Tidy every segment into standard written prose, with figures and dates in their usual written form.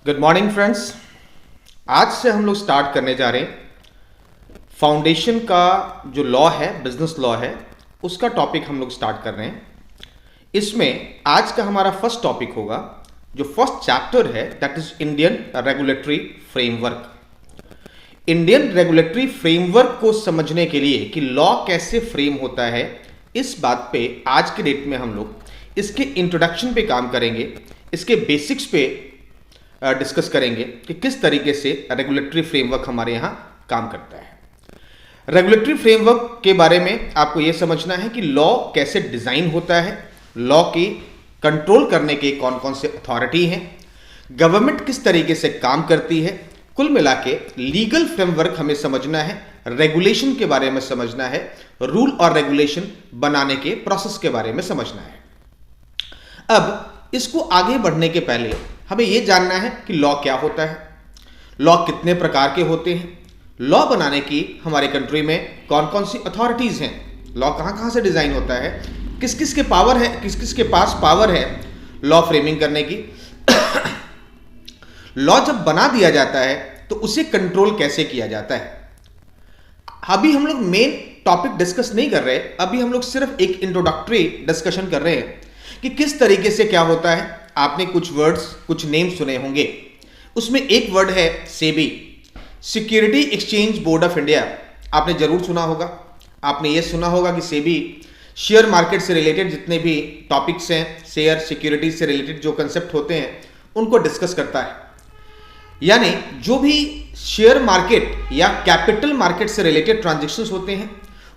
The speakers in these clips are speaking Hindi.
Good morning friends. आज से हम लोग स्टार्ट करने जा रहे हैं फाउंडेशन का जो लॉ है, बिजनेस लॉ है, उसका टॉपिक हम लोग स्टार्ट कर रहे हैं। इसमें आज का हमारा फर्स्ट टॉपिक होगा, जो फर्स्ट चैप्टर है, that is Indian regulatory framework. Indian regulatory framework को समझने के लिए कि लॉ कैसे फ्रेम होता है, इस बात पे आज के डेट में हम लोग इसके इंट्रोडक्शन पे काम करेंगे, इसके बेसिक्स पे डिस्कस करेंगे कि किस तरीके से रेगुलेटरी फ्रेमवर्क हमारे यहाँ काम करता है। रेगुलेटरी फ्रेमवर्क के बारे में आपको यह समझना है कि लॉ कैसे डिजाइन होता है, लॉ की कंट्रोल करने के कौन कौन से अथॉरिटी हैं, गवर्नमेंट किस तरीके से काम करती है। कुल मिला के लीगल फ्रेमवर्क हमें समझना है, रेगुलेशन के बारे में समझना है, रूल और रेगुलेशन बनाने के प्रोसेस के बारे में समझना है। अब इसको आगे बढ़ने के पहले हमें यह जानना है कि लॉ क्या होता है, लॉ कितने प्रकार के होते हैं, लॉ बनाने की हमारे कंट्री में कौन कौन सी अथॉरिटीज हैं, लॉ कहां कहां से डिजाइन होता है, किस किस के पावर है, किस किस के पास पावर है लॉ फ्रेमिंग करने की। लॉ जब बना दिया जाता है तो उसे कंट्रोल कैसे किया जाता है। अभी हम लोग मेन टॉपिक डिस्कस नहीं कर रहे, अभी हम लोग सिर्फ एक इंट्रोडक्टरी डिस्कशन कर रहे हैं कि किस तरीके से क्या होता है। आपने कुछ वर्ड्स, कुछ नेम सुने होंगे, उसमें एक वर्ड है SEBI, security exchange board of India. आपने जरूर सुना होगा। आपने ये सुना होगा कि सेबी शेयर मार्केट से रिलेटेड जितने भी टॉपिक्स हैं, शेयर सिक्योरिटी से रिलेटेड जो कंसेप्ट होते हैं, उनको डिस्कस करता है। यानी जो भी शेयर मार्केट या कैपिटल मार्केट से रिलेटेड ट्रांजेक्शन्स होते हैं,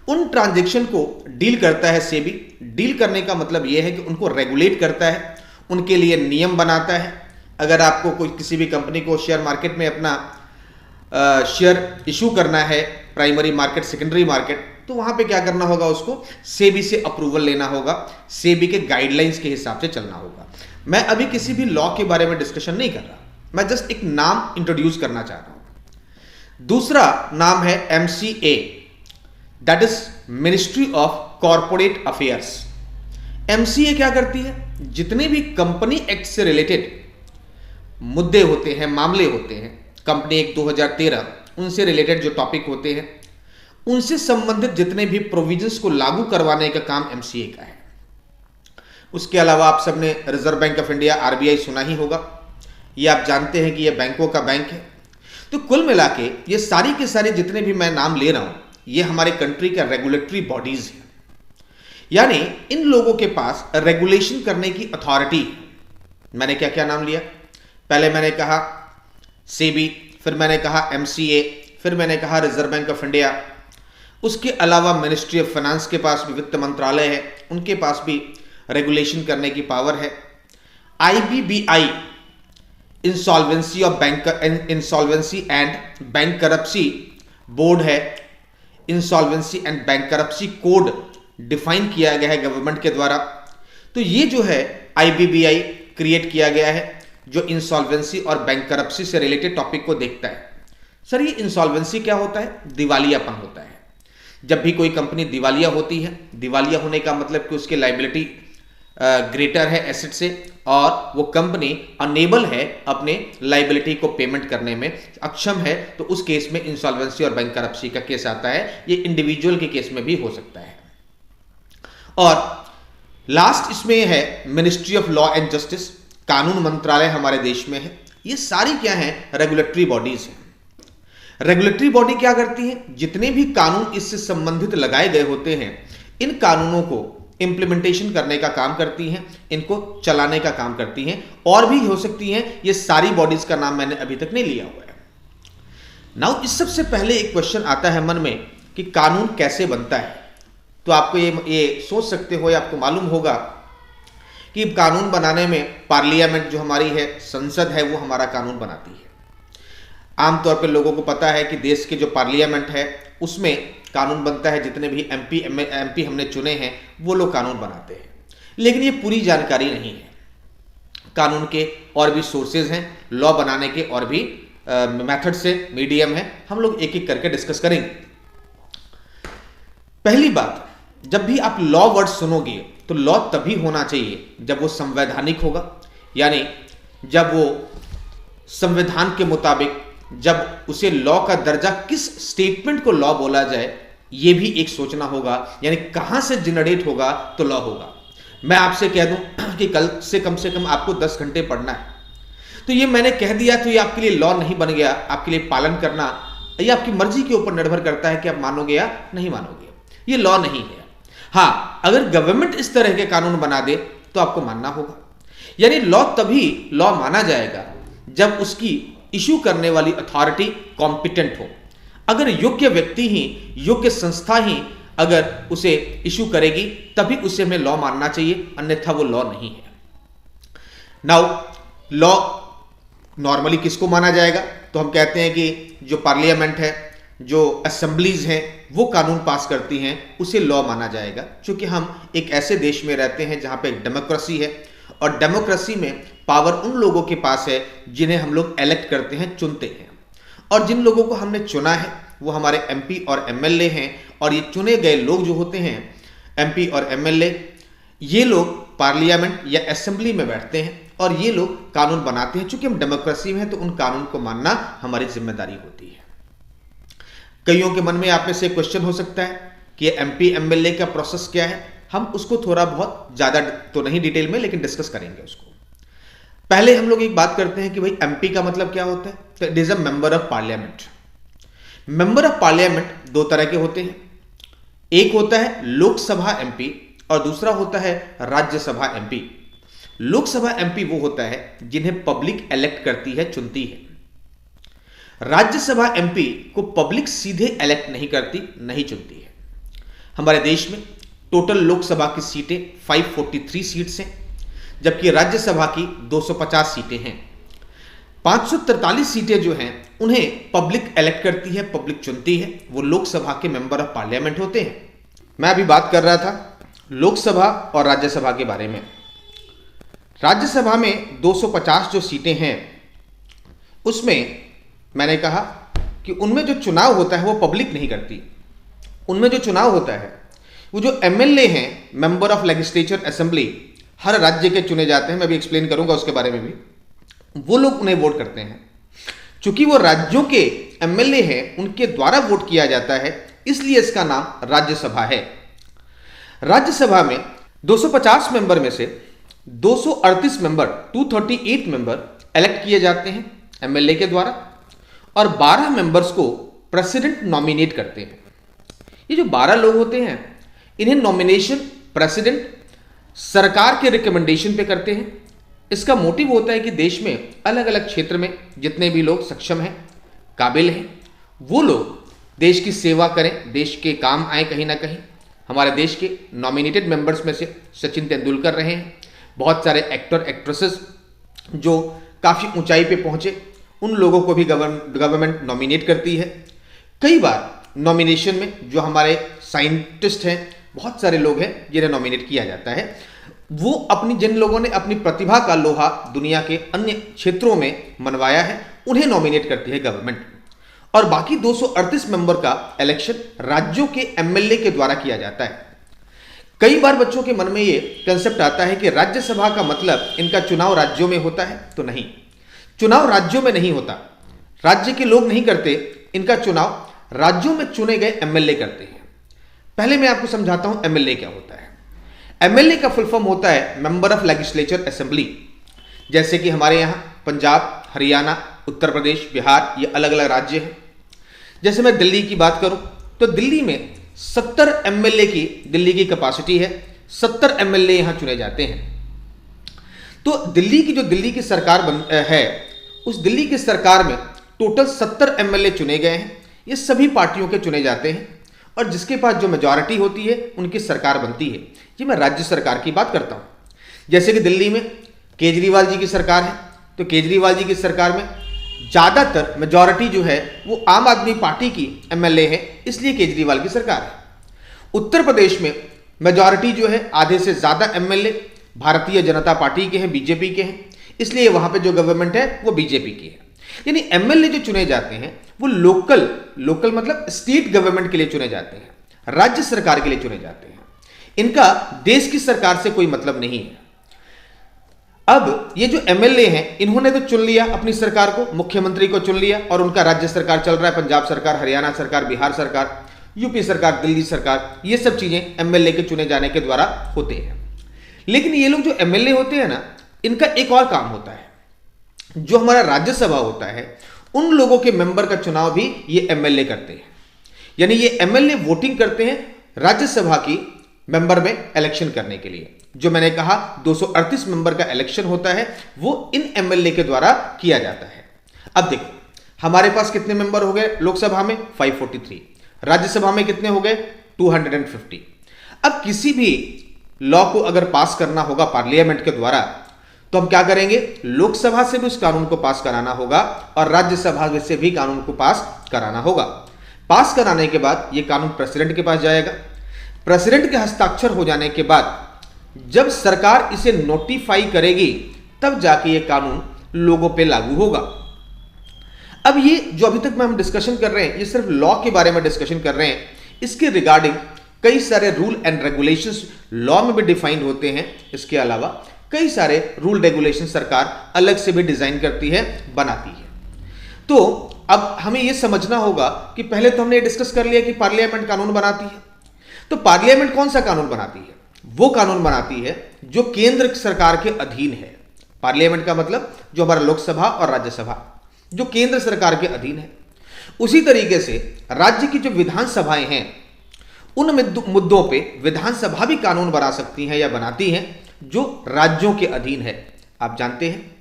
उन ट्रांजेक्शन को डील करता है सेबी। डील करने का मतलब यह है कि उनको रेगुलेट करता है, उनके लिए नियम बनाता है। अगर आपको कोई किसी भी कंपनी को शेयर मार्केट में अपना शेयर इशू करना है, प्राइमरी मार्केट, सेकेंडरी मार्केट, तो वहां पे क्या करना होगा, उसको सेबी से अप्रूवल लेना होगा, सेबी के गाइडलाइंस के हिसाब से चलना होगा। मैं अभी किसी भी लॉ के बारे में डिस्कशन नहीं कर रहा, मैं जस्ट एक नाम इंट्रोड्यूस करना चाह रहा हूं। दूसरा नाम है MCA, that is ministry of corporate affairs. MCA क्या करती है, जितने भी कंपनी एक्ट से रिलेटेड मुद्दे होते हैं, मामले होते हैं, कंपनी एक्ट 2013 उनसे रिलेटेड जो टॉपिक होते हैं, उनसे संबंधित जितने भी प्रोविजंस को लागू करवाने का काम MCA का है। उसके अलावा आप सबने reserve bank of India RBI सुना ही होगा। ये आप जानते हैं कि ये बैंकों का बैंक है। तो कुल मिला के ये सारी के सारे जितने भी मैं नाम ले रहा हूं, ये हमारे कंट्री का रेगुलेटरी बॉडीज है। यानी इन लोगों के पास रेगुलेशन करने की अथॉरिटी। मैंने क्या क्या नाम लिया, पहले मैंने कहा सेबी, फिर मैंने कहा MCA, फिर मैंने कहा रिजर्व बैंक ऑफ इंडिया। उसके अलावा मिनिस्ट्री ऑफ फाइनेंस के पास भी, वित्त मंत्रालय है, उनके पास भी रेगुलेशन करने की पावर है। IBBI, insolvency of bank, insolvency and bankruptcy board है। Insolvency and bankruptcy code define किया गया है गवर्नमेंट के द्वारा। तो ये जो है IBBI क्रिएट किया गया है, जो इंसॉल्वेंसी और बैंकरप्सी से रिलेटेड टॉपिक को देखता है। सर ये इंसॉल्वेंसी क्या होता है, दिवालियापन होता है। जब भी कोई कंपनी दिवालिया होती है, दिवालिया होने का मतलब कि उसकी लाइबिलिटी ग्रेटर है एसेट से, और वो कंपनी अनेबल है अपने लाइबिलिटी को पेमेंट करने में अक्षम है, तो उस केस में इंसॉल्वेंसी और बैंकरप्सी का केस आता है। ये इंडिविजुअल के केस में भी हो सकता है। और लास्ट इसमें है ministry of law and justice, कानून मंत्रालय हमारे देश में है। ये सारी क्या है, रेगुलेटरी बॉडीज हैं। रेगुलेटरी बॉडी क्या करती है, जितने भी कानून इससे संबंधित लगाए गए होते हैं, इन कानूनों को इंप्लीमेंटेशन करने का काम करती हैं, इनको चलाने का काम करती हैं। और भी हो सकती हैं, ये सारी बॉडीज का नाम मैंने अभी तक नहीं लिया हुआ है। नाउ इस सबसे पहले एक क्वेश्चन आता है मन में कि कानून कैसे बनता है। तो आपको ये सोच सकते हो या आपको मालूम होगा कि कानून बनाने में पार्लियामेंट जो हमारी है, संसद है, वो हमारा कानून बनाती है। आमतौर पर लोगों को पता है कि देश के जो पार्लियामेंट है उसमें कानून बनता है, जितने भी MP हमने चुने हैं वो लोग कानून बनाते हैं। लेकिन ये पूरी जानकारी नहीं है। कानून के और भी सोर्सेज हैं, लॉ बनाने के और भी मेथड से मीडियम है, हम लोग एक एक करके डिस्कस करेंगे। पहली बात, जब भी आप लॉ वर्ड सुनोगे तो लॉ तभी होना चाहिए जब वो संवैधानिक होगा, यानी जब वो संविधान के मुताबिक जब उसे लॉ का दर्जा, किस स्टेटमेंट को लॉ बोला जाए, यह भी एक सोचना होगा, यानी कहां से जनरेट होगा तो लॉ होगा। मैं आपसे कह दूं कि कल से कम आपको 10 घंटे पढ़ना है, तो ये मैंने कह दिया तो ये आपके लिए लॉ नहीं बन गया। आपके लिए पालन करना ये आपकी मर्जी के ऊपर निर्भर करता है कि आप मानोगे या नहीं मानोगे। ये लॉ नहीं है। हाँ, अगर गवर्नमेंट इस तरह के कानून बना दे तो आपको मानना होगा। यानी लॉ तभी लॉ माना जाएगा जब उसकी इशू करने वाली अथॉरिटी कॉम्पिटेंट हो। अगर योग्य व्यक्ति ही, योग्य संस्था ही अगर उसे इशू करेगी तभी उसे हमें लॉ मानना चाहिए, अन्यथा वो लॉ नहीं है। नाउ लॉ नॉर्मली किसको माना जाएगा? तो हम कहते हैं कि जो पार्लियामेंट है, जो असेंबलीज हैं, वो कानून पास करती हैं, उसे लॉ माना जाएगा। क्योंकि हम एक ऐसे देश में रहते हैं जहां पे डेमोक्रेसी है, और डेमोक्रेसी में पावर उन लोगों के पास है जिन्हें हम लोग इलेक्ट करते हैं, चुनते हैं। और जिन लोगों को हमने चुना है वो हमारे एमपी और एमएलए हैं। और ये चुने गए लोग जो होते हैं, एमपी और एमएलए, ये लोग पार्लियामेंट या असेंबली में बैठते हैं और ये लोग कानून बनाते हैं। चूंकि हम डेमोक्रेसी में हैं तो उन कानून को मानना हमारी जिम्मेदारी होती है। कईयों के मन में आप में से क्वेश्चन हो सकता है कि एमपी एमएलए का प्रोसेस क्या है। हम उसको थोड़ा बहुत ज्यादा तो नहीं डिटेल में, लेकिन डिस्कस करेंगे उसको। पहले हम लोग एक बात करते हैं कि भाई एमपी का मतलब क्या होता है। तो it is a member of parliament. Member of parliament दो तरह के होते हैं। एक होता है लोकसभा एमपी और दूसरा होता है राज्यसभा एमपी। लोकसभा एमपी वो होता है जिन्हें पब्लिक इलेक्ट करती है, चुनती है। राज्यसभा एमपी को पब्लिक सीधे इलेक्ट नहीं करती, नहीं चुनती है। हमारे देश में टोटल लोकसभा की सीटें 543 सीट्स हैं, जबकि राज्यसभा की 250 सीटें हैं। 543 सीटें जो हैं उन्हें पब्लिक इलेक्ट करती है, पब्लिक चुनती है। वो लोकसभा के मेंबर ऑफ पार्लियामेंट होते हैं। मैं अभी बात कर रहा था लोकसभा और राज्यसभा के बारे में। राज्यसभा में 250 जो सीटें हैं उसमें मैंने कहा कि उनमें जो चुनाव होता है वो पब्लिक नहीं करती। उनमें जो चुनाव होता है वो जो एमएलए हैं, मेंबर ऑफ लेजिस्लेचर असेंबली, हर राज्य के चुने जाते हैं। मैं भी एक्सप्लेन करूंगा उसके बारे में भी। वो लोग उन्हें वोट करते हैं। चूंकि वो राज्यों के एमएलए हैं, उनके द्वारा वोट किया जाता है, इसलिए इसका नाम राज्यसभा है। राज्यसभा में 250 मेंबर में से 238 मेंबर, 238 मेंबर इलेक्ट किए जाते हैं एमएलए के द्वारा, और 12 मेंबर्स को प्रेसिडेंट नॉमिनेट करते हैं। ये जो 12 लोग होते हैं, इन्हें नॉमिनेशन प्रेसिडेंट सरकार के रिकमेंडेशन पे करते हैं। इसका मोटिव होता है कि देश में अलग अलग क्षेत्र में जितने भी लोग सक्षम हैं, काबिल हैं, वो लोग देश की सेवा करें, देश के काम आए कहीं ना कहीं। हमारे देश के नॉमिनेटेड मेंबर्स में से सचिन तेंदुलकर रहे हैं। बहुत सारे एक्टर एक्ट्रेसेस जो काफ़ी ऊंचाई पे पहुंचे, उन लोगों को भी गवर्नमेंट नॉमिनेट करती है। कई बार नॉमिनेशन में जो हमारे साइंटिस्ट हैं, बहुत सारे लोग हैं जिन्हें नॉमिनेट किया जाता है। वो जिन लोगों ने अपनी प्रतिभा का लोहा दुनिया के अन्य क्षेत्रों में मनवाया है, उन्हें नॉमिनेट करती है गवर्नमेंट। और बाकी 238 मेंबर का इलेक्शन राज्यों के एमएलए के द्वारा किया जाता है। कई बार बच्चों के मन में ये कंसेप्ट आता है कि राज्यसभा का मतलब इनका चुनाव राज्यों में होता है। तो नहीं, चुनाव राज्यों में नहीं होता। राज्य के लोग नहीं करते, इनका चुनाव राज्यों में चुने गए एमएलए करते हैं। पहले मैं आपको समझाता हूं एमएलए क्या होता है। एमएलए का फुल फॉर्म होता है मेंबर ऑफ लेजिस्लेचर असेंबली। जैसे कि हमारे यहाँ पंजाब, हरियाणा, उत्तर प्रदेश, बिहार, ये अलग अलग राज्य हैं। जैसे मैं दिल्ली की बात करूं तो दिल्ली में 70 एमएलए की दिल्ली की कैपेसिटी है। 70 एमएलए यहां चुने जाते हैं। तो दिल्ली की सरकार है, उस दिल्ली की सरकार में टोटल 70 एमएलए चुने गए हैं। ये सभी पार्टियों के चुने जाते हैं और जिसके पास जो मेजॉरिटी होती है उनकी सरकार बनती है। ये मैं राज्य सरकार की बात करता हूं। जैसे कि दिल्ली में केजरीवाल जी की सरकार है, तो केजरीवाल जी की सरकार में ज्यादातर मेजॉरिटी जो है वो आम आदमी पार्टी की एमएलए है, इसलिए केजरीवाल की सरकार है। उत्तर प्रदेश में मेजॉरिटी जो है, आधे से ज्यादा एमएलए भारतीय जनता पार्टी के हैं, बीजेपी के हैं, इसलिए वहां पे जो गवर्नमेंट है वो बीजेपी की है। यानी एमएलए जो चुने जाते हैं वो लोकल मतलब स्टेट गवर्नमेंट के लिए चुने जाते हैं, राज्य सरकार के लिए चुने जाते हैं। इनका देश की सरकार से कोई मतलब नहीं है। अब ये जो एमएलए हैं, इन्होंने तो चुन लिया अपनी सरकार को, मुख्यमंत्री को चुन लिया, और उनका राज्य सरकार चल रहा है, पंजाब सरकार, हरियाणा सरकार, बिहार सरकार, यूपी सरकार, दिल्ली सरकार, ये सब चीजें एमएलए के चुने जाने के द्वारा होते हैं। लेकिन ये लोग जो एमएलए होते हैं ना, इनका एक और काम होता है, जो हमारा राज्यसभा होता है, उन लोगों के मेंबर का चुनाव भी ये एमएलए करते हैं। यानी ये एमएलए वोटिंग करते हैं राज्यसभा की मेंबर में इलेक्शन करने के लिए। जो मैंने कहा 238 मेंबर का इलेक्शन होता है, वो इन एमएलए के द्वारा किया जाता है। अब देखो हमारे पास कितने मेंबर हो गए लोकसभा में, 543, राज्यसभा में कितने हो गए, 250। अब किसी भी लॉ को अगर पास करना होगा पार्लियामेंट के द्वारा, तो हम क्या करेंगे, लोकसभा से भी उस कानून को पास कराना होगा और राज्यसभा से भी कानून को पास कराना होगा। पास कराने के बाद यह कानून प्रेसिडेंट के पास जाएगा। प्रेसिडेंट के हस्ताक्षर हो जाने के बाद जब सरकार इसे नोटिफाई करेगी, तब जाके यह कानून लोगों पे लागू होगा। अब ये जो अभी तक हम डिस्कशन कर रहे हैं, ये सिर्फ लॉ के बारे में डिस्कशन कर रहे हैं। इसके रिगार्डिंग कई सारे रूल एंड रेगुलेशंस लॉ में भी डिफाइंड होते हैं। इसके अलावा कई सारे रूल रेगुलेशन सरकार अलग से भी डिजाइन करती है, बनाती है। तो अब हमें यह समझना होगा कि पहले तो हमने डिस्कस कर लिया कि पार्लियामेंट कानून बनाती है। तो पार्लियामेंट कौन सा कानून बनाती है, वो कानून बनाती है जो केंद्र सरकार के अधीन है। पार्लियामेंट का मतलब जो हमारा लोकसभा और राज्यसभा, जो केंद्र सरकार के अधीन है। उसी तरीके से राज्य की जो विधानसभाएं हैं, उन मुद्दों पे विधानसभा भी कानून बना सकती हैं या बनाती हैं जो राज्यों के अधीन है। आप जानते हैं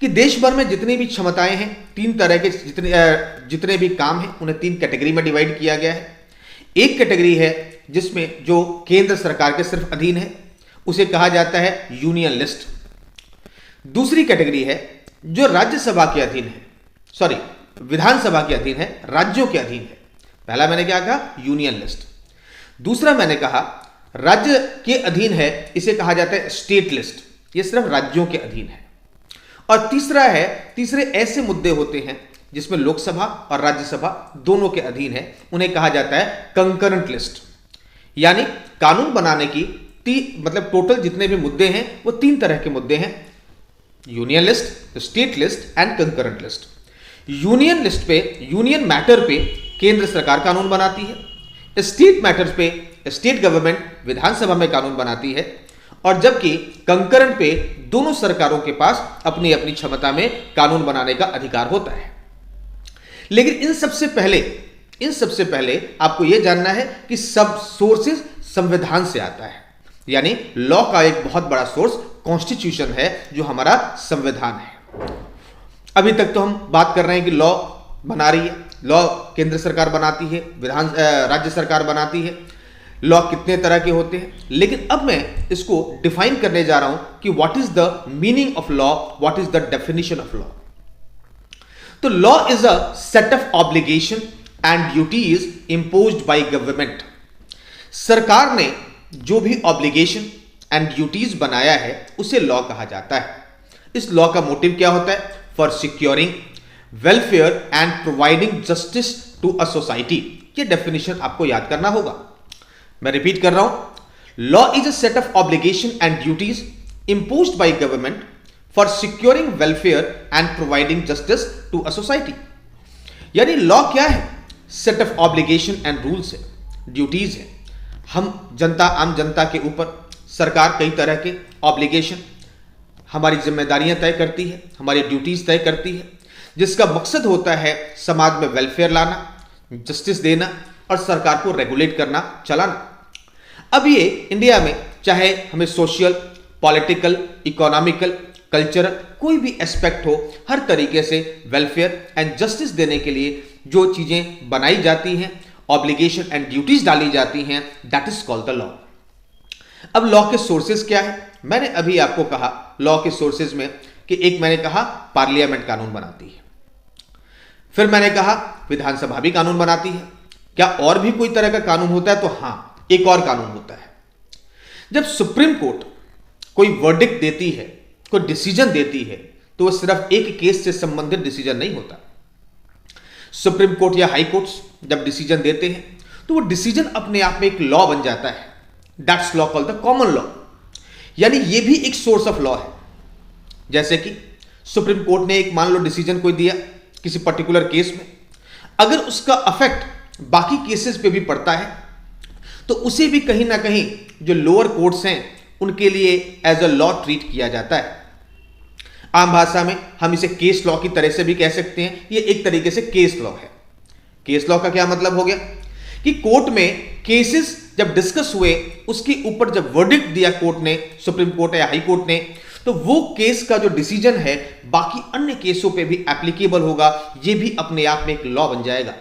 कि देश भर में जितनी भी क्षमताएं हैं, तीन तरह के जितने भी काम हैं, उन्हें तीन कैटेगरी में डिवाइड किया गया है। एक कैटेगरी है जिसमें जो केंद्र सरकार के सिर्फ अधीन है, उसे कहा जाता है यूनियन लिस्ट। दूसरी कैटेगरी है जो राज्यसभा के अधीन है, सॉरी विधानसभा के अधीन है, राज्यों के अधीन है। पहला मैंने क्या कहा, यूनियन लिस्ट। दूसरा मैंने कहा राज्य के अधीन है, इसे कहा जाता है स्टेट लिस्ट, ये सिर्फ राज्यों के अधीन है। और तीसरे ऐसे मुद्दे होते हैं जिसमें लोकसभा और राज्यसभा दोनों के अधीन है, उन्हें कहा जाता है कंकरेंट लिस्ट। यानी कानून बनाने की मतलब टोटल जितने भी मुद्दे हैं वो तीन तरह के मुद्दे हैं, union list, state list and concurrent list. Union list पे, यूनियन मैटर पे केंद्र सरकार कानून बनाती है। स्टेट मैटर्स पे स्टेट गवर्नमेंट विधानसभा में कानून बनाती है। और जबकि कंकरेंट पे दोनों सरकारों के पास अपनी अपनी क्षमता में कानून बनाने का अधिकार होता है। लेकिन इन सबसे पहले आपको यह जानना है कि सब सोर्सेस संविधान से आता है। यानी लॉ का एक बहुत बड़ा सोर्स कॉन्स्टिट्यूशन है, जो हमारा संविधान है। अभी तक तो हम बात कर रहे हैं कि लॉ बना रही है, लॉ केंद्र सरकार बनाती है, राज्य सरकार बनाती है। लॉ कितने तरह के होते हैं, लेकिन अब मैं इसको डिफाइन करने जा रहा हूं कि what is the meaning of law, what is the definition of law. तो law is a set of obligation and duties imposed by government. सरकार ने जो भी ऑब्लिगेशन एंड ड्यूटीज बनाया है उसे लॉ कहा जाता है। इस लॉ का मोटिव क्या होता है, for securing welfare and providing justice to a society. ये डेफिनेशन आपको याद करना होगा। मैं रिपीट कर रहा हूं, law is a set of obligation and duties imposed by government for securing welfare and providing justice to a society. यानी लॉ क्या है, set of obligation and rules है, ड्यूटीज है। हम जनता, आम जनता के ऊपर सरकार कई तरह के ऑब्लिगेशन, हमारी जिम्मेदारियां तय करती है, हमारी ड्यूटीज तय करती है, जिसका मकसद होता है समाज में वेलफेयर लाना, जस्टिस देना और सरकार को रेगुलेट करना, चलाना। अब ये इंडिया में चाहे हमें सोशल, पॉलिटिकल, इकोनॉमिकल, कल्चरल कोई भी एस्पेक्ट हो, हर तरीके से वेलफेयर एंड जस्टिस देने के लिए जो चीजें बनाई जाती हैं, ऑब्लिगेशन एंड ड्यूटीज डाली जाती हैं, that is called the law. अब लॉ के सोर्सेज क्या है, मैंने अभी आपको कहा लॉ के सोर्सेज में कि एक मैंने कहा पार्लियामेंट कानून बनाती है, फिर मैंने कहा विधानसभा भी कानून बनाती है। क्या और भी कोई तरह का कानून होता है, तो हां, एक और कानून होता है। जब सुप्रीम कोर्ट कोई वर्डिक्ट देती है, कोई डिसीजन देती है, तो वह सिर्फ एक केस से संबंधित डिसीजन नहीं होता। सुप्रीम कोर्ट या हाई कोर्ट्स जब डिसीजन देते हैं तो वो डिसीजन अपने आप में एक लॉ बन जाता है। That's law called the common law. यानी ये भी एक सोर्स ऑफ लॉ है। जैसे कि सुप्रीम कोर्ट ने एक मान लो डिसीजन कोई दिया किसी पर्टिकुलर केस में, अगर उसका अफेक्ट बाकी केसेस पे भी पड़ता है तो उसे भी कहीं ना कहीं जो लोअर कोर्ट्स हैं उनके लिए एज अ लॉ ट्रीट किया जाता है। आम भाषा में हम इसे केस लॉ की तरह से भी कह सकते हैं, ये एक तरीके से केस लॉ है। केस लॉ का क्या मतलब हो गया कि कोर्ट में केसेस जब डिस्कस हुए, उसके ऊपर जब वर्डिक्ट दिया कोर्ट ने, सुप्रीम कोर्ट या हाई कोर्ट ने, तो वो केस का जो डिसीजन है बाकी अन्य केसों पे भी एप्लीकेबल होगा, ये भी अपने आप में एक लॉ बन जाएगा।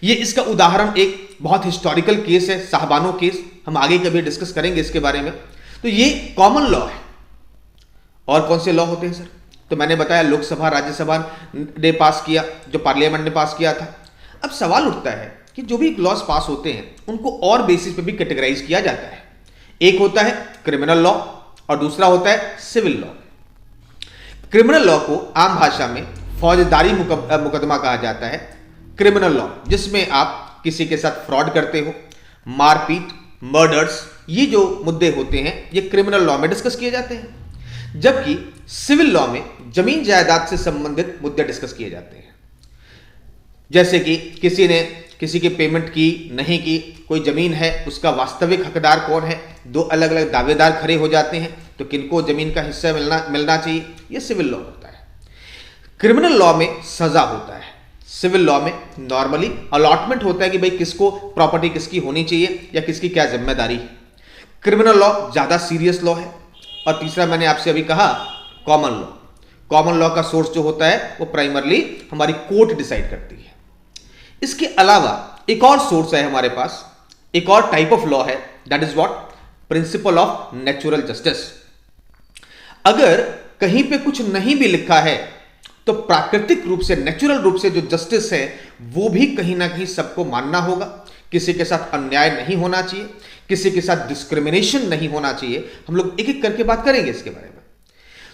ये इसका उदाहरण एक बहुत हिस्टोरिकल केस है, साहबानो केस, हम आगे कभी डिस्कस करेंगे इसके बारे में। तो ये कॉमन लॉ है। और कौन से लॉ होते हैं सर? तो मैंने बताया लोकसभा राज्यसभा ने पास किया, जो पार्लियामेंट ने पास किया था। अब सवाल उठता है कि जो भी लॉज पास होते हैं उनको और बेसिस पे भी कैटेगराइज किया जाता है। एक होता है क्रिमिनल लॉ और दूसरा होता है सिविल लॉ। क्रिमिनल लॉ को आम भाषा में फौजदारी मुकदमा कहा जाता है। क्रिमिनल लॉ जिसमें आप किसी के साथ फ्रॉड करते हो, मारपीट, मर्डर्स, ये जो मुद्दे होते हैं ये क्रिमिनल लॉ में डिस्कस किए जाते हैं। जबकि सिविल लॉ में जमीन जायदाद से संबंधित मुद्दे डिस्कस किए जाते हैं। जैसे कि किसी ने किसी की पेमेंट की नहीं की, कोई जमीन है, उसका वास्तविक हकदार कौन है, दो अलग अलग दावेदार खड़े हो जाते हैं, तो किनको जमीन का हिस्सा मिलना चाहिए, यह सिविल लॉ होता है। क्रिमिनल लॉ में सजा होता है, सिविल लॉ में नॉर्मली अलॉटमेंट होता है कि भाई किसको प्रॉपर्टी किसकी होनी चाहिए या किसकी क्या जिम्मेदारी है। क्रिमिनल लॉ ज्यादा सीरियस लॉ है। और तीसरा मैंने आपसे अभी कहा कॉमन लॉ। कॉमन लॉ का सोर्स जो होता है वो प्राइमरली हमारी कोर्ट डिसाइड करती है। इसके अलावा एक और सोर्स है हमारे पास, एक और टाइप ऑफ लॉ है, that is what, principal of natural justice. अगर कहीं पे कुछ नहीं भी लिखा है तो प्राकृतिक रूप से, नेचुरल रूप से जो जस्टिस है वो भी कहीं ना कहीं सबको मानना होगा। किसी के साथ अन्याय नहीं होना चाहिए, किसी के साथ डिस्क्रिमिनेशन नहीं होना चाहिए। हम लोग एक एक करके बात करेंगे इसके बारे में।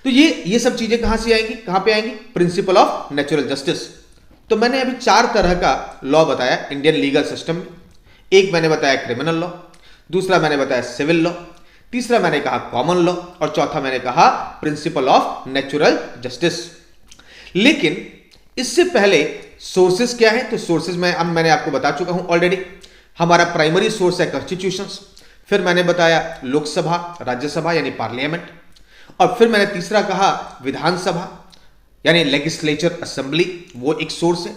तो ये सब चीजें कहां से आएंगी, कहां पे आएंगी? Principal of natural justice. तो मैंने अभी 4 तरह का लॉ बताया इंडियन लीगल सिस्टम में। एक मैंने बताया क्रिमिनल लॉ, दूसरा मैंने बताया सिविल लॉ, तीसरा मैंने कहा कॉमन लॉ और चौथा मैंने कहा प्रिंसिपल ऑफ नेचुरल जस्टिस। लेकिन इससे पहले सोर्सेस क्या है? तो सोर्सेस मैंने आपको बता चुका हूं ऑलरेडी। हमारा प्राइमरी सोर्स है कॉन्स्टिट्यूशंस, फिर मैंने बताया लोकसभा राज्यसभा यानी पार्लियामेंट, और फिर मैंने तीसरा कहा विधानसभा यानी लेजिस्लेचर असेंबली, वो एक सोर्स है।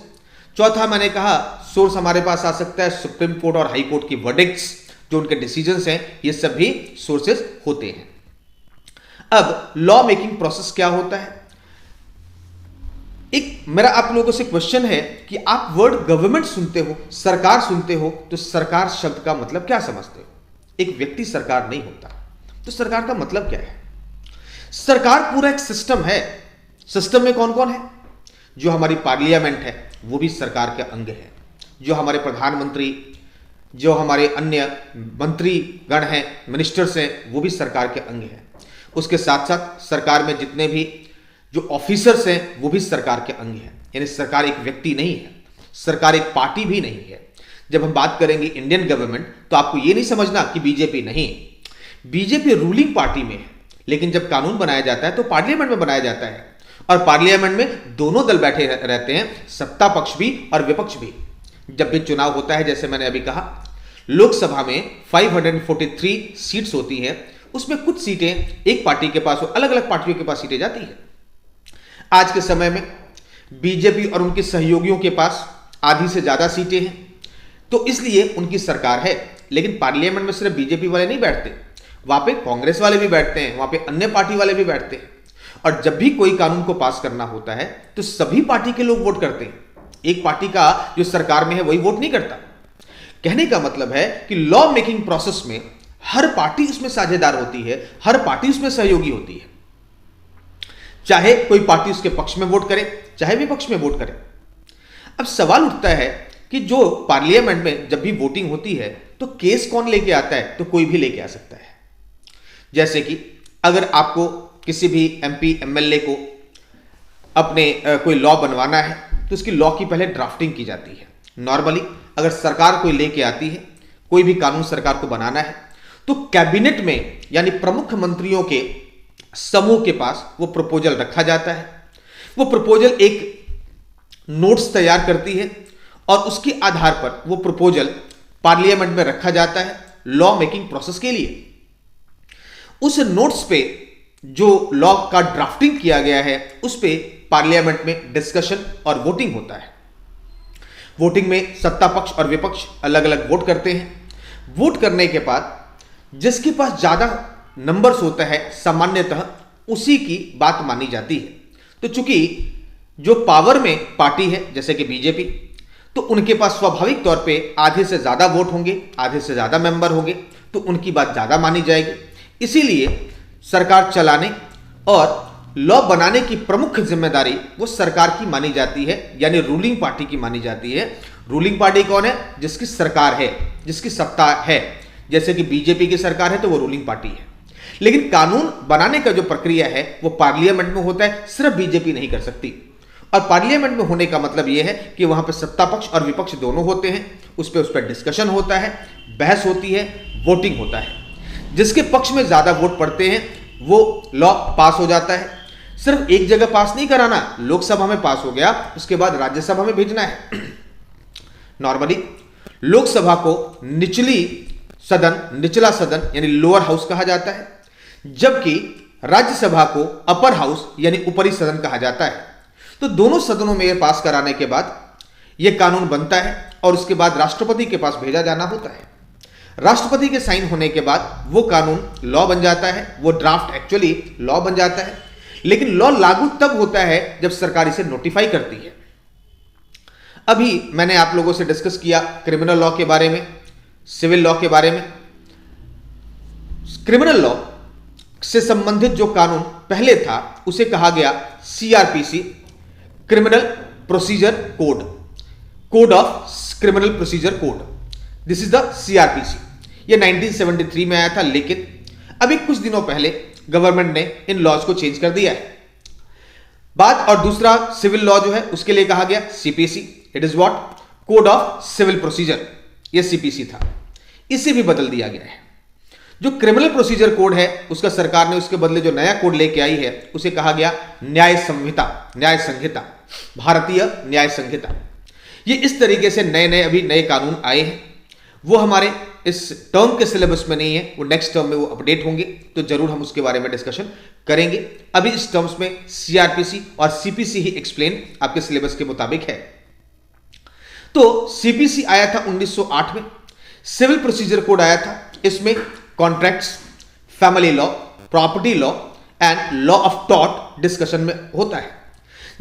चौथा मैंने कहा सोर्स हमारे पास आ सकता है सुप्रीम कोर्ट और हाई कोर्ट की वर्डिक्ट्स, जो उनके डिसीजंस हैं, ये सब भी सोर्सेस होते हैं। अब लॉ मेकिंग प्रोसेस क्या होता है? एक मेरा आप लोगों से क्वेश्चन है कि आप वर्ड गवर्नमेंट सुनते हो, सरकार सुनते हो, तो सरकार शब्द का मतलब क्या समझते हो? एक व्यक्ति सरकार नहीं होता, तो सरकार का मतलब क्या है? सरकार पूरा एक सिस्टम है। सिस्टम में कौन कौन है? जो हमारी पार्लियामेंट है वो भी सरकार के अंग है, जो हमारे प्रधानमंत्री, जो हमारे अन्य मंत्रीगण हैं, मिनिस्टर्स हैं, वो भी सरकार के अंग हैं। उसके साथ साथ सरकार में जितने भी जो ऑफिसर्स हैं वो भी सरकार के अंग हैं। यानी सरकार एक व्यक्ति नहीं है, सरकार एक पार्टी भी नहीं है। जब हम बात करेंगे इंडियन गवर्नमेंट तो आपको ये नहीं समझना कि बीजेपी नहीं, बीजेपी रूलिंग पार्टी में है, लेकिन जब कानून बनाया जाता है तो पार्लियामेंट में बनाया जाता है, और पार्लियामेंट में दोनों दल बैठे रहते हैं, सत्ता पक्ष भी और विपक्ष भी। जब भी चुनाव होता है, जैसे मैंने अभी कहा, लोकसभा में 543 सीट्स होती हैं, उसमें कुछ सीटें एक पार्टी के पास हो, अलग अलग पार्टियों के पास सीटें जाती हैं। आज के समय में बीजेपी और उनके सहयोगियों के पास आधी से ज्यादा सीटें हैं, तो इसलिए उनकी सरकार है। लेकिन पार्लियामेंट में सिर्फ बीजेपी वाले नहीं बैठते, वहां पे कांग्रेस वाले भी बैठते हैं, वहां पे अन्य पार्टी वाले भी बैठते हैं। और जब भी कोई कानून को पास करना होता है तो सभी पार्टी के लोग वोट करते हैं। एक पार्टी का जो सरकार में है वही वोट नहीं करता। कहने का मतलब है कि लॉ मेकिंग प्रोसेस में हर पार्टी उसमें साझेदार होती है, हर पार्टी उसमें सहयोगी होती है। चाहे कोई पार्टी उसके पक्ष में वोट करे, चाहे विपक्ष में वोट करे। अब सवाल उठता है कि जो पार्लियामेंट में जब भी वोटिंग होती है तो केस कौन लेके आता है? तो कोई भी लेके आ सकता है। जैसे कि अगर आपको किसी भी एमपी एमएलए को अपने कोई लॉ बनवाना है तो उसकी लॉ की पहले ड्राफ्टिंग की जाती है। नॉर्मली अगर सरकार कोई लेके आती है, कोई भी कानून सरकार को बनाना है, तो कैबिनेट में यानी प्रमुख मंत्रियों के समूह के पास वो प्रपोजल रखा जाता है। वो प्रपोजल एक नोट्स तैयार करती है और उसके आधार पर वो प्रपोजल पार्लियामेंट में रखा जाता है लॉ मेकिंग प्रोसेस के लिए। उस नोट्स पे जो लॉ का ड्राफ्टिंग किया गया है उस पे पार्लियामेंट में डिस्कशन और वोटिंग होता है। वोटिंग में सत्ता पक्ष और विपक्ष अलग अलग वोट करते हैं। वोट करने के बाद जिसके पास ज्यादा नंबर्स होता है सामान्यतः उसी की बात मानी जाती है। तो चूंकि जो पावर में पार्टी है जैसे कि बीजेपी, तो उनके पास स्वाभाविक तौर पे आधे से ज्यादा वोट होंगे, आधे से ज्यादा मेंबर होंगे, तो उनकी बात ज्यादा मानी जाएगी। इसीलिए सरकार चलाने और लॉ बनाने की प्रमुख जिम्मेदारी वो सरकार की मानी जाती है, यानी रूलिंग पार्टी की मानी जाती है। रूलिंग पार्टी कौन है? जिसकी सरकार है, जिसकी सत्ता है। जैसे कि बीजेपी की सरकार है तो वो रूलिंग पार्टी है। लेकिन कानून बनाने का जो प्रक्रिया है वो पार्लियामेंट में होता है, सिर्फ बीजेपी नहीं कर सकती। और पार्लियामेंट में होने का मतलब यह है कि वहां पर सत्ता पक्ष और विपक्ष दोनों होते हैं, उस पर डिस्कशन होता है, बहस होती है, वोटिंग होता है। जिसके पक्ष में ज्यादा वोट पड़ते हैं वो लॉ पास हो जाता है। सिर्फ एक जगह पास नहीं कराना, लोकसभा में पास हो गया उसके बाद राज्यसभा में भेजना है। नॉर्मली लोकसभा को निचला सदन यानी लोअर हाउस कहा जाता है, जबकि राज्यसभा को अपर हाउस यानी ऊपरी सदन कहा जाता है। तो दोनों सदनों में यह पास कराने के बाद यह कानून बनता है और उसके बाद राष्ट्रपति के पास भेजा जाना होता है। राष्ट्रपति के साइन होने के बाद वो कानून लॉ बन जाता है, वो ड्राफ्ट एक्चुअली लॉ बन जाता है। लेकिन लॉ लागू तब होता है जब सरकार इसे नोटिफाई करती है। अभी मैंने आप लोगों से डिस्कस किया क्रिमिनल लॉ के बारे में, सिविल लॉ के बारे में। क्रिमिनल लॉ से संबंधित जो कानून पहले था उसे कहा गया CrPC, criminal procedure code, code of criminal procedure code. This is the CrPC. ये 1973 में आया था, लेकिन अभी कुछ दिनों पहले गवर्नमेंट ने इन लॉज को चेंज कर दिया है। बात और दूसरा सिविल लॉ जो है उसके लिए कहा गया CPC. It is what? Code of civil procedure. ये सीपीसी था, इसे भी बदल दिया गया है। जो क्रिमिनल प्रोसीजर कोड है उसका सरकार ने उसके बदले जो नया कोड लेके आई है उसे कहा गया न्याय संहिता, न्याय संहिता, भारतीय न्याय संहिता। ये इस तरीके से अभी नए कानून आए हैं। वो हमारे इस टर्म के सिलेबस में नहीं है, वो नेक्स्ट टर्म में वो अपडेट होंगे, तो जरूर हम उसके बारे में डिस्कशन करेंगे। अभी इस टर्म्स में सीआरपीसी और सीपीसी ही एक्सप्लेन आपके सिलेबस के मुताबिक है। तो सीपीसी आया था 1908 में, सिविल प्रोसीजर कोड आया था। इसमें contracts, family law, property law and law of tort discussion में होता है।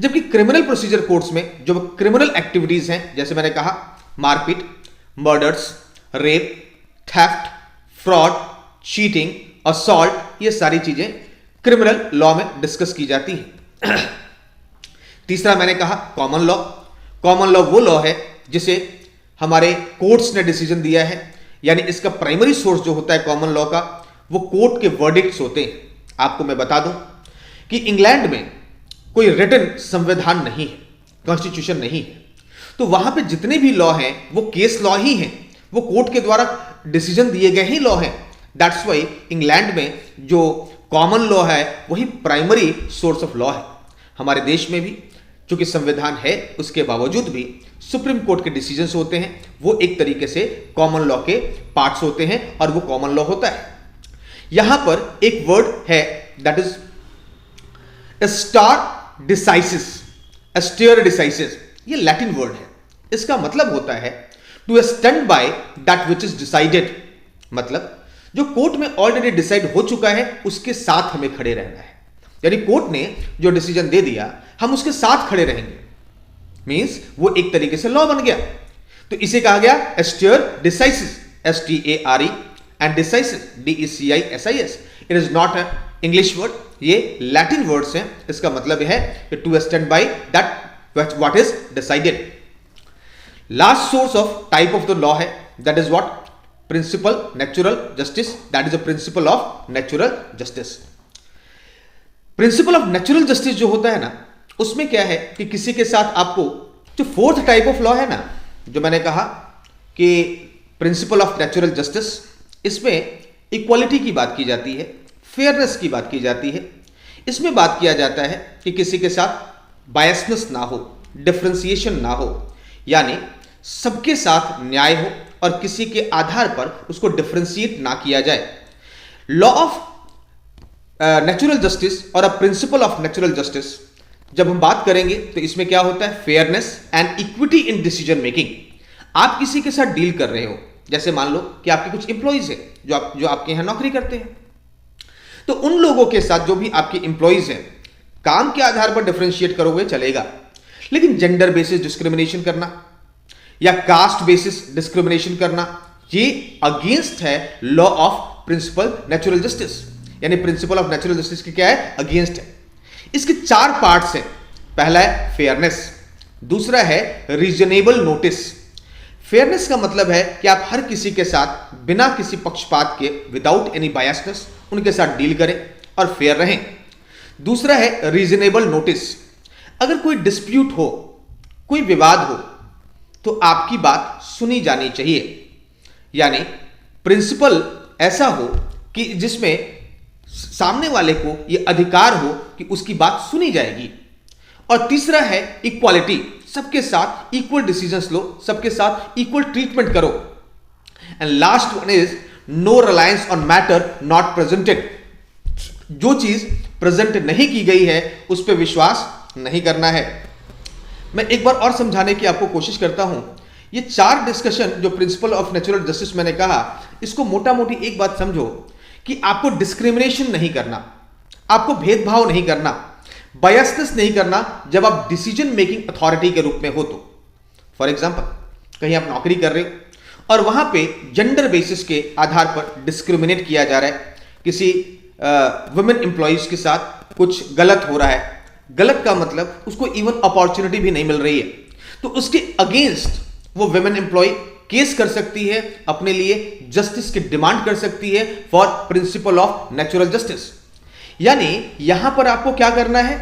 जबकि क्रिमिनल प्रोसीजर कोड्स में जो क्रिमिनल एक्टिविटीज हैं, जैसे मैंने कहा मारपीट, murders, rape, theft, fraud, cheating, assault, ये सारी चीजें क्रिमिनल लॉ में डिस्कस की जाती है। तीसरा मैंने कहा कॉमन लॉ। कॉमन लॉ वो लॉ है जिसे हमारे कोर्ट्स ने डिसीजन दिया है, यानी इसका प्राइमरी सोर्स जो होता है कॉमन लॉ का वो कोर्ट के वर्डिक्ट्स होते हैं। आपको मैं बता दूं कि इंग्लैंड में कोई रिटन संविधान नहीं है, कॉन्स्टिट्यूशन नहीं है, तो वहां पे जितने भी लॉ हैं वो केस लॉ ही हैं, वो कोर्ट के द्वारा डिसीजन दिए गए ही लॉ हैं। दैट्स वाई इंग्लैंड में जो कॉमन लॉ है वही प्राइमरी सोर्स ऑफ लॉ है। हमारे देश में भी चूंकि संविधान है उसके बावजूद भी सुप्रीम कोर्ट के डिसीजंस होते हैं, वो एक तरीके से कॉमन लॉ के पार्ट्स होते हैं और वो कॉमन लॉ होता है। यहां पर एक वर्ड है that is stare decisis, stare decisis. ये लैटिन वर्ड है। इसका मतलब होता है to stand by that which is decided. मतलब जो कोर्ट में ऑलरेडी डिसाइड हो चुका है उसके साथ हमें खड़े रहना है, यानी कोर्ट ने जो डिसीजन दे दिया हम उसके साथ खड़े रहेंगे। मींस वो एक तरीके से लॉ बन गया। तो इसे कहा गया stare decisis, STARE, and decisis DECISIS। It is not a English word, ये लैटिन वर्ड्स हैं। इसका मतलब है to stand by that what is decided. Last source of type of the law है that is what? Principle natural justice. That is a principle of natural justice. Principle of natural justice जो होता है ना, उसमें क्या है कि किसी के साथ आपको जो फोर्थ टाइप ऑफ लॉ है ना, जो मैंने कहा कि प्रिंसिपल ऑफ नेचुरल जस्टिस, इसमें इक्वालिटी की बात की जाती है, फेयरनेस की बात की जाती है, इसमें बात किया जाता है कि किसी के साथ बायसनेस ना हो, डिफरेंशिएशन ना हो, यानी सबके साथ न्याय हो और किसी के आधार पर उसको डिफरेंशिएट ना किया जाए। लॉ ऑफ नेचुरल जस्टिस और अ प्रिंसिपल ऑफ नेचुरल जस्टिस जब हम बात करेंगे तो इसमें क्या होता है, fairness and equity in decision making. आप किसी के साथ डील कर रहे हो, जैसे मान लो कि आपके कुछ इंप्लॉइज है जो आपके यहां नौकरी करते हैं, तो उन लोगों के साथ जो भी आपके इंप्लॉइज हैं, काम के आधार पर डिफरेंशिएट करोगे चलेगा, लेकिन जेंडर बेसिस डिस्क्रिमिनेशन करना या कास्ट बेसिस डिस्क्रिमिनेशन करना, ये अगेंस्ट है law of principle natural justice, यानी प्रिंसिपल ऑफ नेचुरल जस्टिस के क्या है, अगेंस्ट है। इसके 4 पार्ट्स हैं। पहला है फेयरनेस, दूसरा है रीजनेबल नोटिस। फेयरनेस का मतलब है कि आप हर किसी के साथ बिना किसी पक्षपात के, विदाउट एनी बायसनेस, उनके साथ डील करें और फेयर रहें। दूसरा है रीजनेबल नोटिस, अगर कोई डिस्प्यूट हो, कोई विवाद हो, तो आपकी बात सुनी जानी चाहिए, यानी प्रिंसिपल ऐसा हो कि जिसमें सामने वाले को यह अधिकार हो कि उसकी बात सुनी जाएगी। और तीसरा है इक्वालिटी, सबके साथ इक्वल डिसीजंस लो, सबके साथ इक्वल ट्रीटमेंट करो। And last one is no reliance on matter not presented, जो चीज प्रेजेंट नहीं की गई है उस पर विश्वास नहीं करना है। मैं एक बार और समझाने की आपको कोशिश करता हूं। ये 4 डिस्कशन जो प्रिंसिपल ऑफ नेचुरल जस्टिस मैंने कहा, इसको मोटा मोटी एक बात समझो कि आपको डिस्क्रिमिनेशन नहीं करना, आपको भेदभाव नहीं करना, बायसनेस नहीं करना जब आप डिसीजन मेकिंग अथॉरिटी के रूप में हो तो। फॉर एग्जांपल, कहीं आप नौकरी कर रहे हो और वहां पे जेंडर बेसिस के आधार पर डिस्क्रिमिनेट किया जा रहा है, किसी वुमेन एम्प्लॉइज के साथ कुछ गलत हो रहा है, गलत का मतलब उसको इवन अपॉर्चुनिटी भी नहीं मिल रही है, तो उसके अगेंस्ट वो वुमेन एम्प्लॉय केस कर सकती है, अपने लिए जस्टिस की डिमांड कर सकती है for principle of natural justice. यानी यहां पर आपको क्या करना है,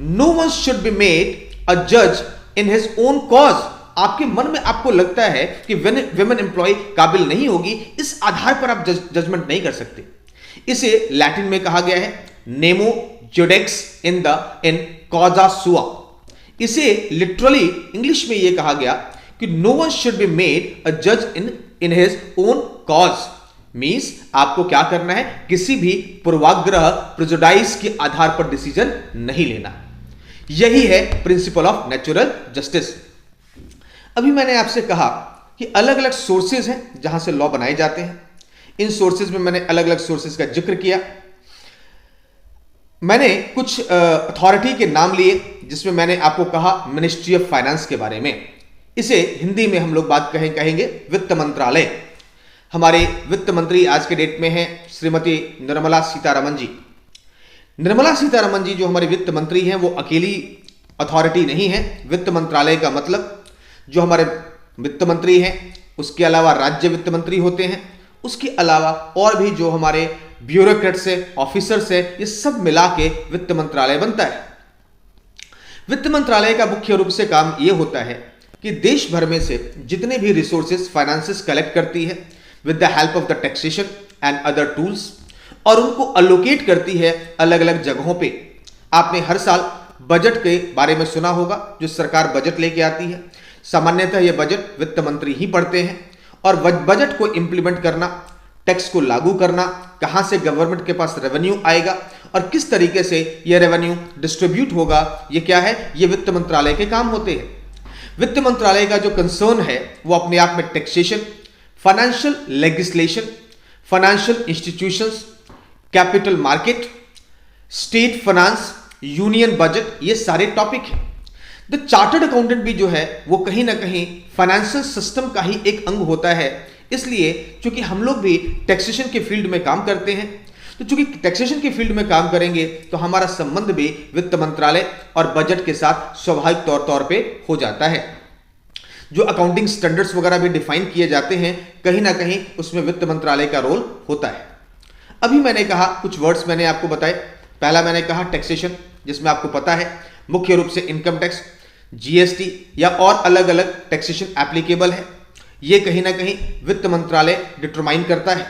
no one should be made a जज इन हिज ओन कॉज। आपके मन में आपको लगता है कि वुमेन एम्प्लॉय काबिल नहीं होगी, इस आधार पर आप जजमेंट नहीं कर सकते। इसे लैटिन में कहा गया है नेमो जुडेक्स इन कॉजा सुआ। इसे लिटरली इंग्लिश में यह कहा गया कि no one should be made a जज in his own cause. Means आपको क्या करना है, किसी भी पूर्वाग्रह प्रेजुडाइज के आधार पर डिसीजन नहीं लेना। यही है प्रिंसिपल ऑफ नेचुरल जस्टिस। अभी मैंने आपसे कहा कि अलग अलग सोर्सेज हैं जहां से लॉ बनाए जाते हैं। इन सोर्सेज में मैंने अलग अलग सोर्सेज का जिक्र किया। मैंने कुछ अथॉरिटी के नाम लिए, जिसमें मैंने आपको कहा मिनिस्ट्री ऑफ फाइनेंस के बारे में। इसे हिंदी में हम लोग बात कहेंगे वित्त मंत्रालय। हमारे वित्त मंत्री आज के डेट में हैं श्रीमती निर्मला सीतारमण जी। निर्मला सीतारमण जी जो हमारे वित्त मंत्री हैं, वो अकेली अथॉरिटी नहीं है। वित्त मंत्रालय का मतलब जो हमारे वित्त मंत्री हैं, उसके अलावा राज्य वित्त मंत्री होते हैं, उसके अलावा और भी जो हमारे ब्यूरोक्रेट्स है, ऑफिसर्स है, ये सब मिला के वित्त मंत्रालय बनता है। वित्त मंत्रालय का मुख्य रूप से काम यह होता है कि देश भर में से जितने भी रिसोर्सेज फाइनेंसेस कलेक्ट करती है with the help of the taxation and other tools, और उनको अलोकेट करती है अलग अलग जगहों पे। आपने हर साल बजट के बारे में सुना होगा, जो सरकार बजट लेके आती है। सामान्यतः यह बजट वित्त मंत्री ही पढ़ते हैं, और बजट को इंप्लीमेंट करना, टैक्स को लागू करना, कहां से गवर्नमेंट के पास रेवेन्यू आएगा और किस तरीके से यह रेवेन्यू डिस्ट्रीब्यूट होगा, यह क्या है, यह वित्त मंत्रालय के काम होते हैं। वित्त मंत्रालय का जो कंसर्न है वो अपने आप में taxation, financial legislation, financial institutions, capital market, state finance, union budget, ये सारे टॉपिक हैं। द चार्टर्ड अकाउंटेंट भी जो है वो कहीं ना कहीं फाइनेंशियल सिस्टम का ही एक अंग होता है। इसलिए चूंकि हम लोग भी टैक्सेशन के फील्ड में काम करते हैं, तो चूंकि टैक्सेशन के फील्ड में काम करेंगे तो हमारा संबंध भी वित्त मंत्रालय और बजट के साथ स्वाभाविक तौर पे हो जाता है। जो अकाउंटिंग स्टैंडर्ड्स वगैरह भी डिफाइन किए जाते हैं, कहीं ना कहीं उसमें वित्त मंत्रालय का रोल होता है। अभी मैंने कहा कुछ वर्ड्स मैंने आपको बताए। पहला मैंने कहा टैक्सेशन, जिसमें आपको पता है मुख्य रूप से इनकम टैक्स, जीएसटी या और अलग अलग टैक्सेशन एप्लीकेबल है। ये कहीं ना कहीं वित्त मंत्रालय डिटरमाइन करता है।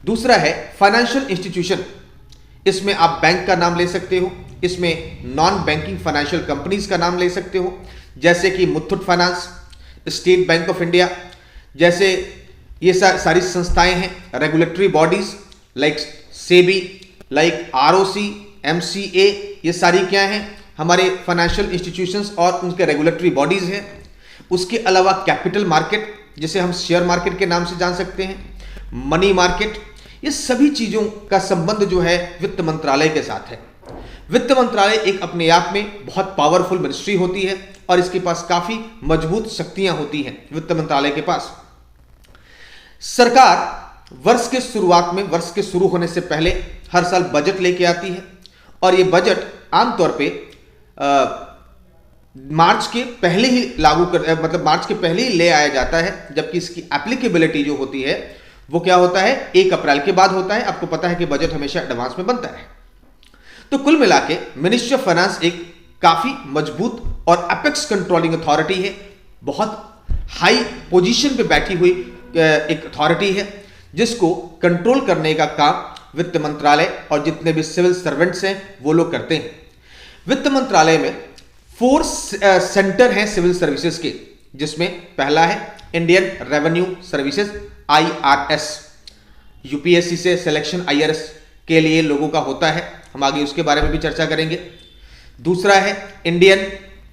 दूसरा है फाइनेंशियल इंस्टीट्यूशन। इसमें आप बैंक का नाम ले सकते हो, इसमें नॉन बैंकिंग फाइनेंशियल कंपनीज का नाम ले सकते हो, जैसे कि Muthoot finance, state bank of India, जैसे ये सारी संस्थाएं हैं। Regulatory bodies like SEBI, like ROC, MCA, ये सारी क्या हैं, हमारे फाइनेंशियल इंस्टीट्यूशंस और उनके रेगुलेटरी बॉडीज हैं। उसके अलावा कैपिटल मार्केट, जिसे हम शेयर मार्केट के नाम से जान सकते हैं, मनी मार्केट, ये सभी चीजों का संबंध जो है वित्त मंत्रालय के साथ है। वित्त मंत्रालय एक अपने आप में बहुत पावरफुल मिनिस्ट्री होती है और इसके पास काफी मजबूत शक्तियां होती हैं वित्त मंत्रालय के पास। सरकार वर्ष के शुरुआत में, वर्ष के शुरू होने से पहले हर साल बजट लेके आती है और ये बजट आमतौर पे मार्च के पहले ही मार्च के पहले ही ले आया जाता है, जबकि इसकी एप्लीकेबिलिटी जो होती है वो क्या होता है, 1 अप्रैल के बाद होता है। आपको पता है कि बजट हमेशा एडवांस में बनता है। तो कुल मिला के मिनिस्ट्री ऑफ फाइनेंस एक काफी मजबूत और एपेक्स कंट्रोलिंग अथॉरिटी है, बहुत हाई पोजीशन पे बैठी हुई एक अथॉरिटी है, जिसको कंट्रोल करने का काम वित्त मंत्रालय और जितने भी सिविल सर्वेंट्स हैं वो लोग करते हैं। वित्त मंत्रालय में 4 सेंटर हैं सिविल सर्विसेज के, जिसमें पहला है Indian revenue services IRS, UPSC से सिलेक्शन IRS के लिए लोगों का होता है, हम आगे उसके बारे में भी चर्चा करेंगे। दूसरा है Indian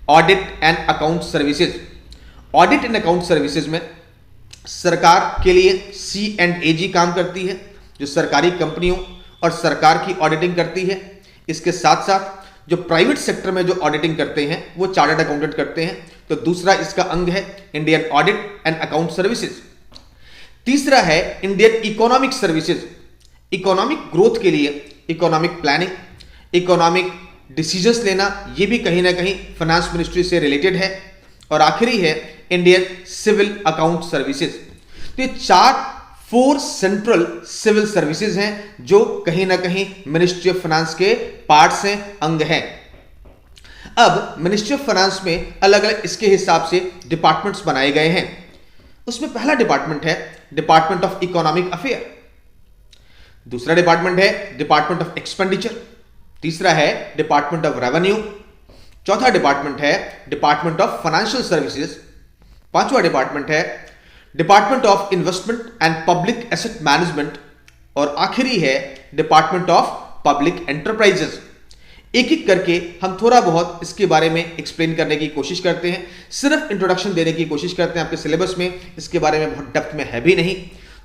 audit and account services. Audit and account services में सरकार के लिए C&AG काम करती है, जो सरकारी कंपनियों और सरकार की ऑडिटिंग करती है। इसके साथ साथ जो प्राइवेट सेक्टर में जो ऑडिटिंग करते हैं वो चार्टर्ड अकाउंटेंट करते हैं। तो दूसरा इसका अंग है Indian audit and account services. तीसरा है Indian economic services, economic growth के लिए इकोनॉमिक प्लानिंग, इकोनॉमिक डिसीजंस लेना, ये भी कहीं ना कहीं फाइनेंस मिनिस्ट्री से रिलेटेड है। और आखिरी है इंडियन सिविल अकाउंट सर्विसेज। तो ये 4 सेंट्रल सिविल सर्विसेज हैं जो कहीं ना कहीं मिनिस्ट्री ऑफ फाइनेंस के पार्ट्स हैं, अंग हैं। अब मिनिस्ट्री ऑफ फाइनेंस में अलग अलग इसके हिसाब से डिपार्टमेंट्स बनाए गए हैं। उसमें पहला डिपार्टमेंट है डिपार्टमेंट ऑफ इकोनॉमिक अफेयर, दूसरा डिपार्टमेंट है डिपार्टमेंट ऑफ एक्सपेंडिचर, तीसरा है डिपार्टमेंट ऑफ रेवेन्यू, चौथा डिपार्टमेंट है डिपार्टमेंट ऑफ फाइनेंशियल सर्विसेज, पांचवा डिपार्टमेंट है department of investment and public asset management और आखिरी है डिपार्टमेंट ऑफ पब्लिक एंटरप्राइजेस। एक एक करके हम थोड़ा बहुत इसके बारे में एक्सप्लेन करने की कोशिश करते हैं, सिर्फ इंट्रोडक्शन देने की कोशिश करते हैं। आपके सिलेबस में इसके बारे में बहुत डेप्थ में है भी नहीं,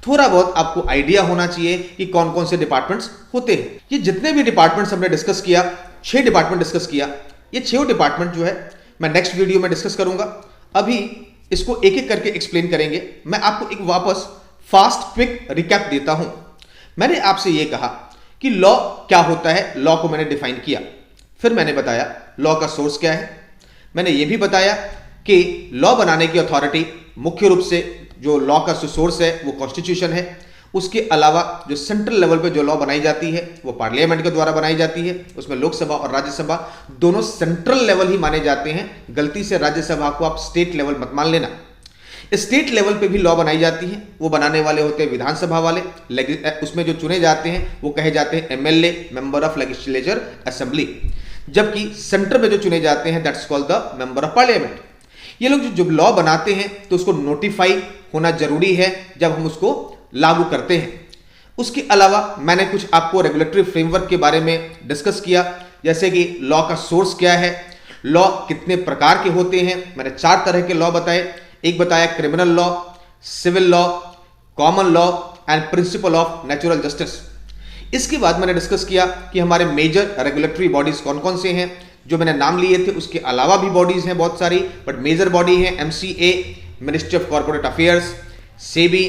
थोड़ा बहुत आपको आइडिया होना चाहिए कि कौन कौन से डिपार्टमेंट्स होते हैं। ये जितने भी डिपार्टमेंट्स हमने डिस्कस किया, 6 डिपार्टमेंट डिस्कस किया, ये 6 डिपार्टमेंट जो है मैं नेक्स्ट वीडियो में डिस्कस करूंगा। अभी इसको एक एक करके एक्सप्लेन करेंगे। मैं आपको एक वापस फास्ट क्विक रिकैप देता हूं। मैंने आपसे यह कहा कि लॉ क्या होता है, लॉ को मैंने डिफाइन किया, फिर मैंने बताया लॉ का सोर्स क्या है, मैंने यह भी बताया कि लॉ बनाने की अथॉरिटी मुख्य रूप से जो लॉ का सोर्स है वो कॉन्स्टिट्यूशन है। उसके अलावा जो सेंट्रल लेवल पे जो लॉ बनाई जाती है वो पार्लियामेंट के द्वारा बनाई जाती है, उसमें लोकसभा और राज्यसभा दोनों सेंट्रल लेवल ही माने जाते हैं। गलती से राज्यसभा को आप स्टेट लेवल मत मान लेना। स्टेट लेवल पे भी लॉ बनाई जाती है, वो बनाने वाले होते हैं विधानसभा वाले, उसमें जो चुने जाते हैं वो कहे जाते हैं MLA, member of legislature assembly, जबकि सेंटर में जो चुने जाते हैं that's called the member of parliament. ये लोग जो लॉ बनाते हैं तो उसको नोटिफाई होना जरूरी है जब हम उसको लागू करते हैं। उसके अलावा मैंने कुछ आपको रेगुलेटरी फ्रेमवर्क के बारे में डिस्कस किया, जैसे कि लॉ का सोर्स क्या है, लॉ कितने प्रकार के होते हैं। मैंने 4 तरह के लॉ बताए, एक बताया criminal law, civil law, common law and principle of natural justice. इसके बाद मैंने डिस्कस किया कि हमारे मेजर रेगुलेटरी बॉडीज कौन कौन से हैं, जो मैंने नाम लिए थे उसके अलावा भी बॉडीज हैं बहुत सारी, बट मेजर बॉडी है MCA, ministry of corporate affairs, SEBI,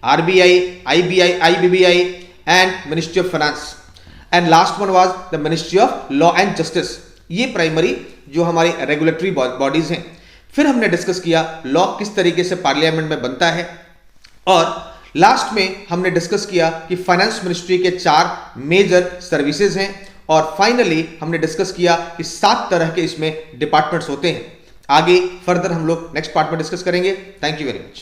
RBI, IBI, IBBI and ministry of finance, and last one was the ministry of law and justice. ये प्राइमरी जो हमारी रेगुलेटरी बॉडीज हैं। फिर हमने डिस्कस किया लॉ किस तरीके से पार्लियामेंट में बनता है, और लास्ट में हमने डिस्कस किया कि फाइनेंस मिनिस्ट्री के 4 मेजर सर्विसेज हैं, और फाइनली हमने डिस्कस किया कि 7 तरह के इसमें डिपार्टमेंट्स होते हैं। आगे फर्दर हम लोग नेक्स्ट पार्ट में डिस्कस करेंगे। Thank you very much.